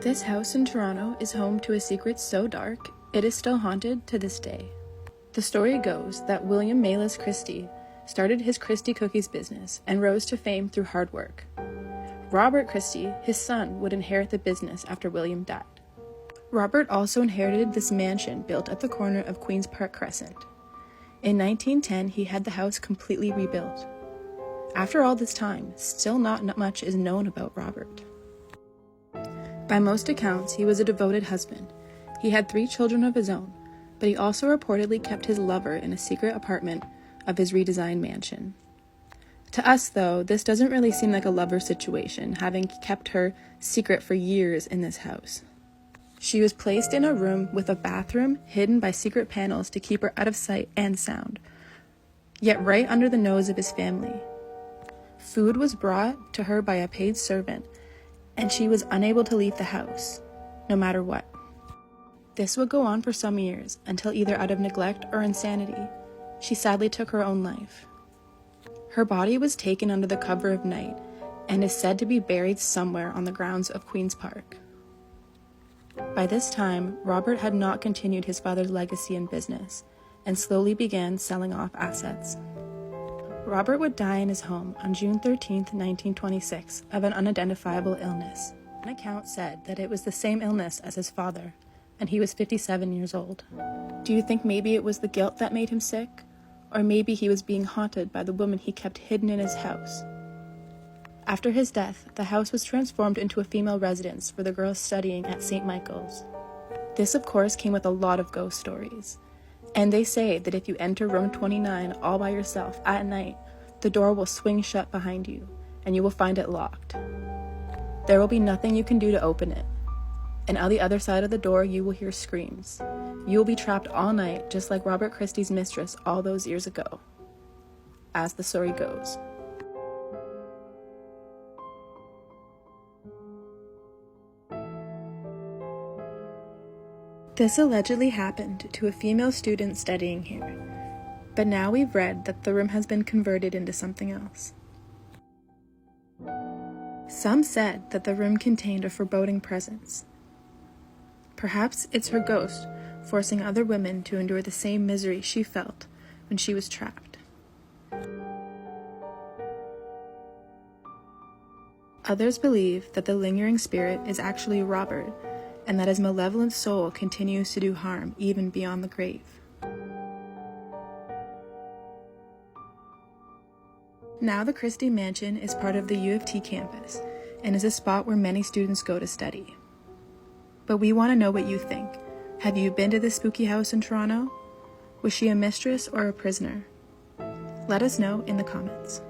This house in Toronto is home to a secret so dark, it is still haunted to this day. The story goes that William Malis Christie started his Christie Cookies business and rose to fame through hard work. Robert Christie, his son, would inherit the business after William died. Robert also inherited this mansion built at the corner of Queen's Park Crescent. In 1910, he had the house completely rebuilt. After all this time, still not much is known about Robert. By most accounts, he was a devoted husband. He had 3 children of his own, but he also reportedly kept his lover in a secret apartment of his redesigned mansion. To us, though, this doesn't really seem like a lover situation, having kept her secret for years in this house. She was placed in a room with a bathroom hidden by secret panels to keep her out of sight and sound, yet right under the nose of his family. Food was brought to her by a paid servant, and she was unable to leave the house, no matter what. This would go on for some years, until either out of neglect or insanity, she sadly took her own life. Her body was taken under the cover of night, and is said to be buried somewhere on the grounds of Queen's Park. By this time, Robert had not continued his father's legacy in business, and slowly began selling off assets. Robert would die in his home on June 13, 1926, of an unidentifiable illness. An account said that it was the same illness as his father, and he was 57 years old. Do you think maybe it was the guilt that made him sick? Or maybe he was being haunted by the woman he kept hidden in his house? After his death, the house was transformed into a female residence for the girls studying at St. Michael's. This, of course, came with a lot of ghost stories. And they say that if you enter room 29 all by yourself at night, the door will swing shut behind you, and you will find it locked. There will be nothing you can do to open it. And on the other side of the door, you will hear screams. You will be trapped all night, just like Robert Christie's mistress all those years ago. As the story goes. This allegedly happened to a female student studying here, but now we've read that the room has been converted into something else. Some said that the room contained a foreboding presence. Perhaps it's her ghost, forcing other women to endure the same misery she felt when she was trapped. Others believe that the lingering spirit is actually Robert, and that his malevolent soul continues to do harm even beyond the grave. Now the Christie Mansion is part of the U of T campus, and is a spot where many students go to study. But we want to know what you think. Have you been to this spooky house in Toronto? Was she a mistress or a prisoner? Let us know in the comments.